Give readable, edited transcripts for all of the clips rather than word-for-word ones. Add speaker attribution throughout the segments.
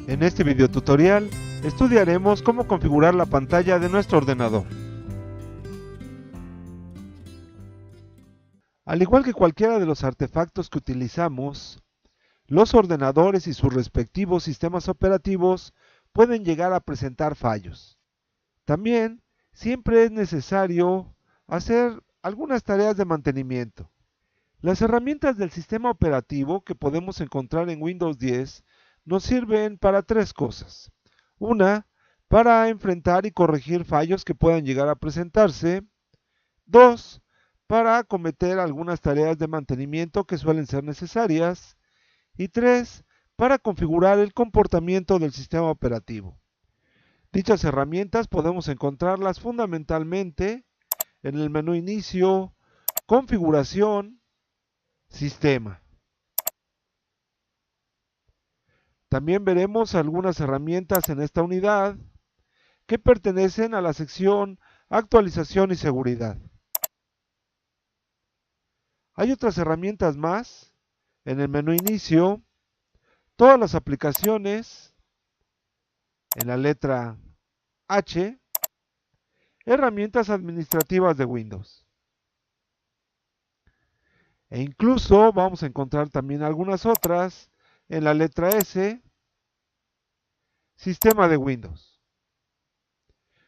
Speaker 1: En este video tutorial estudiaremos cómo configurar la pantalla de nuestro ordenador. Al igual que cualquiera de los artefactos que utilizamos, los ordenadores y sus respectivos sistemas operativos pueden llegar a presentar fallos. También siempre es necesario hacer algunas tareas de mantenimiento. Las herramientas del sistema operativo que podemos encontrar en Windows 10 nos sirven para tres cosas. Una, para enfrentar y corregir fallos que puedan llegar a presentarse. Dos, para acometer algunas tareas de mantenimiento que suelen ser necesarias. Y tres, para configurar el comportamiento del sistema operativo. Dichas herramientas podemos encontrarlas fundamentalmente en el menú Inicio, Configuración, Sistema. También veremos algunas herramientas en esta unidad que pertenecen a la sección Actualización y Seguridad. Hay otras herramientas más en el menú Inicio, todas las aplicaciones, en la letra H, herramientas administrativas de Windows. E incluso vamos a encontrar también algunas otras en la letra S, Sistema de Windows.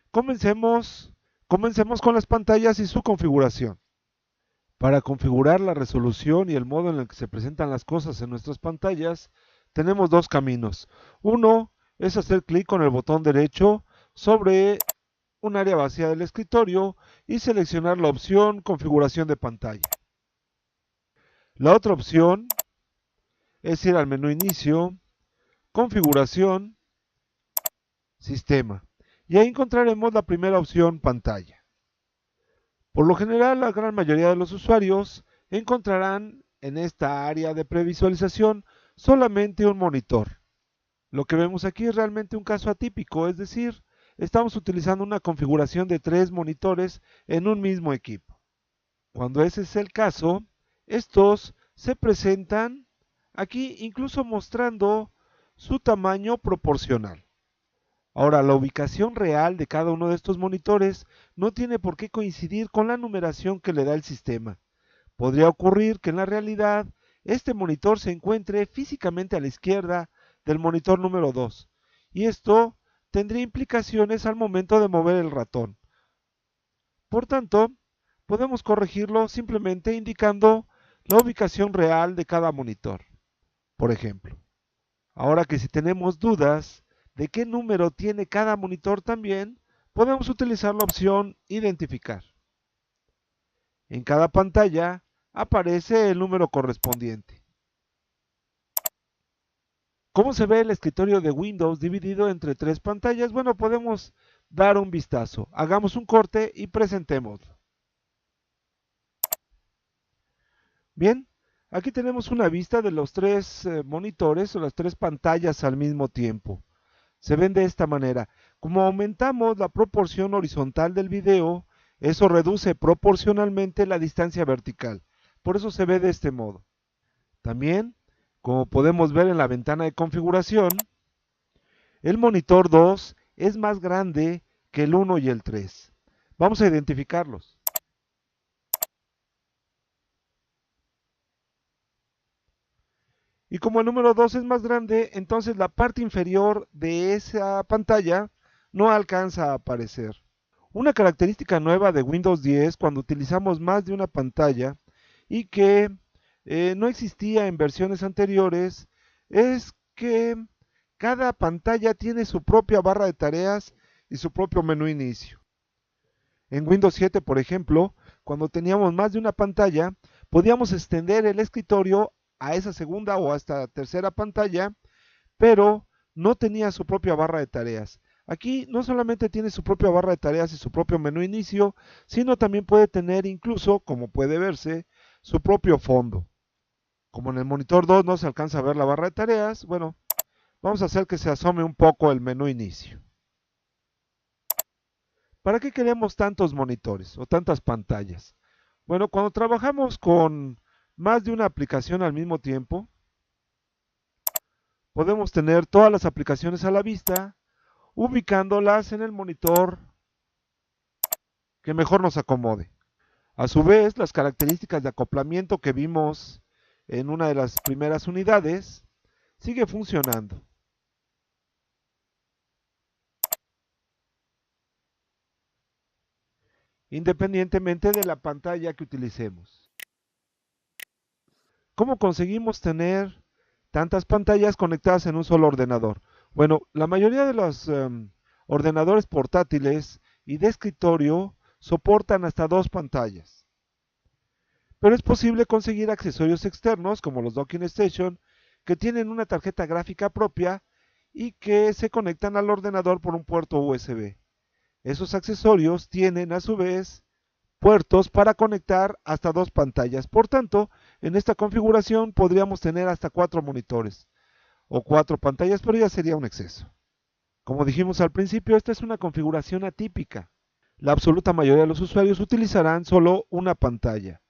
Speaker 1: Comencemos con las pantallas y su configuración. Para configurar la resolución y el modo en el que se presentan las cosas en nuestras pantallas, tenemos dos caminos. Uno es hacer clic con el botón derecho sobre un área vacía del escritorio y seleccionar la opción Configuración de pantalla. La otra opción es ir al menú Inicio, Configuración, Sistema. Y ahí encontraremos la primera opción, Pantalla. Por lo general, la gran mayoría de los usuarios encontrarán en esta área de previsualización solamente un monitor. Lo que vemos aquí es realmente un caso atípico, es decir, estamos utilizando una configuración de 3 monitores en un mismo equipo. Cuando ese es el caso, estos se presentan aquí incluso mostrando su tamaño proporcional. Ahora, la ubicación real de cada uno de estos monitores no tiene por qué coincidir con la numeración que le da el sistema. Podría ocurrir que en la realidad este monitor se encuentre físicamente a la izquierda del monitor número 2, y esto tendría implicaciones al momento de mover el ratón. Por tanto, podemos corregirlo simplemente indicando la ubicación real de cada monitor. Por ejemplo, ahora que si tenemos dudas de qué número tiene cada monitor también, podemos utilizar la opción Identificar. En cada pantalla aparece el número correspondiente. ¿Cómo se ve el escritorio de Windows dividido entre 3 pantallas? Bueno, podemos dar un vistazo. Hagamos un corte y presentémoslo. Bien, aquí tenemos una vista de los 3 monitores o las 3 pantallas al mismo tiempo. Se ven de esta manera. Como aumentamos la proporción horizontal del video, eso reduce proporcionalmente la distancia vertical. Por eso se ve de este modo. También, como podemos ver en la ventana de configuración, el monitor 2 es más grande que el 1 y el 3. Vamos a identificarlos. Y como el número 2 es más grande, entonces la parte inferior de esa pantalla no alcanza a aparecer. Una característica nueva de Windows 10 cuando utilizamos más de una pantalla y que no existía en versiones anteriores es que cada pantalla tiene su propia barra de tareas y su propio menú inicio. En Windows 7, por ejemplo, cuando teníamos más de una pantalla, podíamos extender el escritorio a esa segunda o hasta tercera pantalla, pero no tenía su propia barra de tareas. Aquí no solamente tiene su propia barra de tareas y su propio menú inicio, sino también puede tener incluso, como puede verse, su propio fondo. Como en el monitor 2 no se alcanza a ver la barra de tareas, bueno, vamos a hacer que se asome un poco el menú inicio. ¿Para qué queremos tantos monitores o tantas pantallas? Bueno, cuando trabajamos con más de una aplicación al mismo tiempo, Podemos tener todas las aplicaciones a la vista, ubicándolas en el monitor que mejor nos acomode. A su vez, las características de acoplamiento que vimos en una de las primeras unidades sigue funcionando. Independientemente de la pantalla que utilicemos. ¿Cómo conseguimos tener tantas pantallas conectadas en un solo ordenador? Bueno, la mayoría de los ordenadores portátiles y de escritorio soportan hasta dos pantallas. Pero es posible conseguir accesorios externos como los Docking Station que tienen una tarjeta gráfica propia y que se conectan al ordenador por un puerto USB. Esos accesorios tienen a su vez puertos para conectar hasta dos pantallas. Por tanto, en esta configuración podríamos tener hasta 4 monitores o 4 pantallas, pero ya sería un exceso. Como dijimos al principio, esta es una configuración atípica. La absoluta mayoría de los usuarios utilizarán solo una pantalla.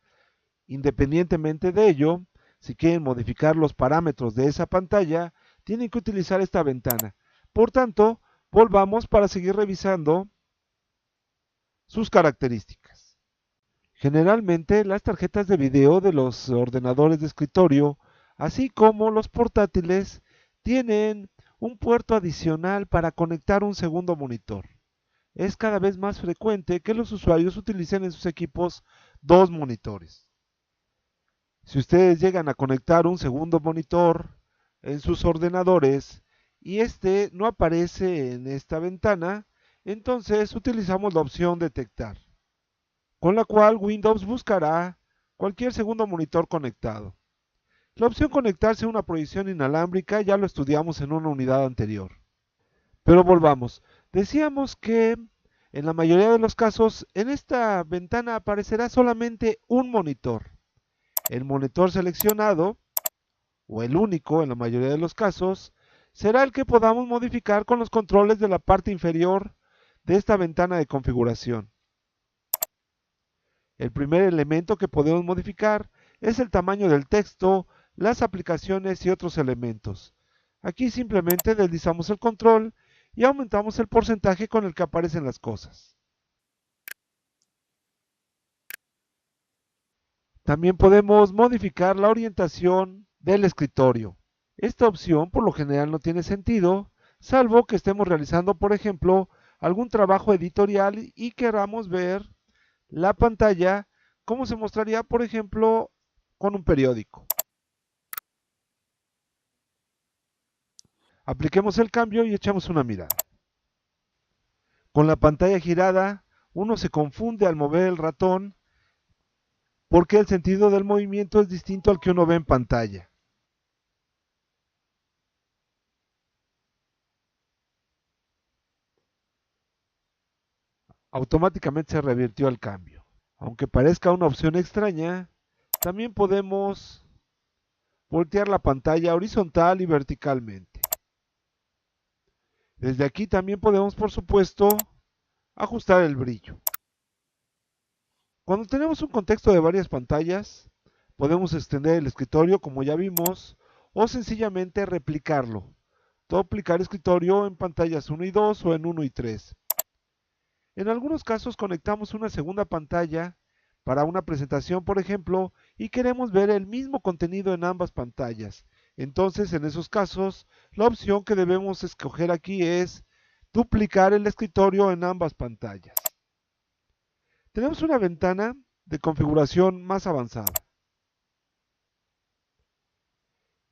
Speaker 1: Independientemente de ello, si quieren modificar los parámetros de esa pantalla, tienen que utilizar esta ventana. Por tanto, volvamos para seguir revisando sus características. Generalmente, las tarjetas de video de los ordenadores de escritorio, así como los portátiles, tienen un puerto adicional para conectar un segundo monitor. Es cada vez más frecuente que los usuarios utilicen en sus equipos dos monitores. Si ustedes llegan a conectar un segundo monitor en sus ordenadores y este no aparece en esta ventana, entonces utilizamos la opción detectar, con la cual Windows buscará cualquier segundo monitor conectado. La opción conectarse a una proyección inalámbrica ya lo estudiamos en una unidad anterior. Pero volvamos, decíamos que en la mayoría de los casos en esta ventana aparecerá solamente un monitor. El monitor seleccionado, o el único en la mayoría de los casos, será el que podamos modificar con los controles de la parte inferior de esta ventana de configuración. El primer elemento que podemos modificar es el tamaño del texto, las aplicaciones y otros elementos. Aquí simplemente deslizamos el control y aumentamos el porcentaje con el que aparecen las cosas. También podemos modificar la orientación del escritorio. Esta opción por lo general no tiene sentido, salvo que estemos realizando, por ejemplo, algún trabajo editorial y queramos ver la pantalla como se mostraría, por ejemplo, con un periódico. Apliquemos el cambio y echamos una mirada. Con la pantalla girada, uno se confunde al mover el ratón porque el sentido del movimiento es distinto al que uno ve en pantalla. Automáticamente se revirtió el cambio. Aunque parezca una opción extraña, también podemos voltear la pantalla horizontal y verticalmente. Desde aquí también podemos, por supuesto, ajustar el brillo. Cuando tenemos un contexto de varias pantallas, podemos extender el escritorio como ya vimos o sencillamente replicarlo. Duplicar escritorio en pantallas 1 y 2 o en 1 y 3. En algunos casos conectamos una segunda pantalla para una presentación, por ejemplo, y queremos ver el mismo contenido en ambas pantallas. Entonces, en esos casos, la opción que debemos escoger aquí es duplicar el escritorio en ambas pantallas. Tenemos una ventana de configuración más avanzada,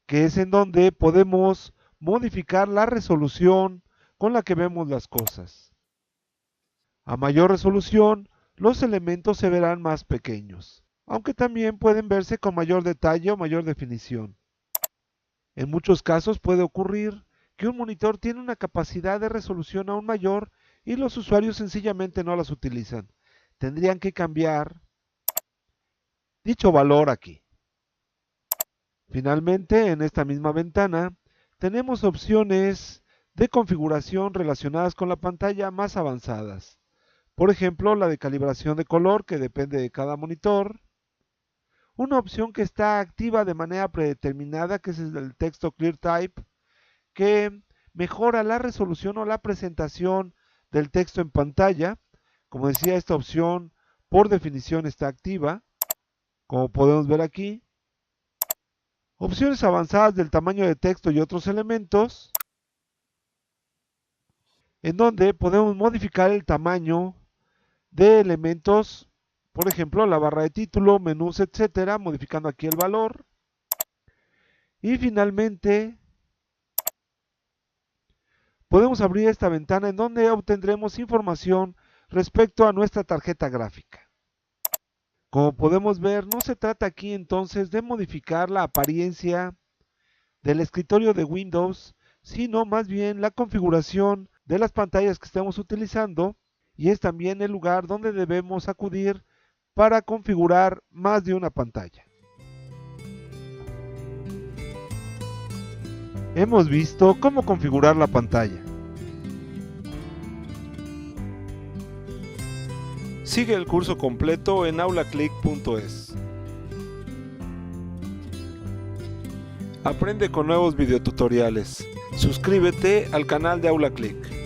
Speaker 1: que es en donde podemos modificar la resolución con la que vemos las cosas. A mayor resolución, los elementos se verán más pequeños, aunque también pueden verse con mayor detalle o mayor definición. En muchos casos puede ocurrir que un monitor tiene una capacidad de resolución aún mayor y los usuarios sencillamente no las utilizan. Tendrían que cambiar dicho valor aquí. Finalmente, en esta misma ventana, tenemos opciones de configuración relacionadas con la pantalla más avanzadas. Por ejemplo, la de calibración de color, que depende de cada monitor. Una opción que está activa de manera predeterminada, que es el texto Clear Type, que mejora la resolución o la presentación del texto en pantalla. Como decía, esta opción por definición está activa, como podemos ver aquí. Opciones avanzadas del tamaño de texto y otros elementos, en donde podemos modificar el tamaño de elementos, por ejemplo, la barra de título, menús, etcétera, modificando aquí el valor. Y finalmente, podemos abrir esta ventana en donde obtendremos información respecto a nuestra tarjeta gráfica. Como podemos ver, no se trata aquí entonces de modificar la apariencia del escritorio de Windows, sino más bien la configuración de las pantallas que estemos utilizando, y es también el lugar donde debemos acudir para configurar más de una pantalla. Hemos visto cómo configurar la pantalla. Sigue el curso completo en aulaclick.es. Aprende con nuevos videotutoriales. Suscríbete al canal de AulaClick.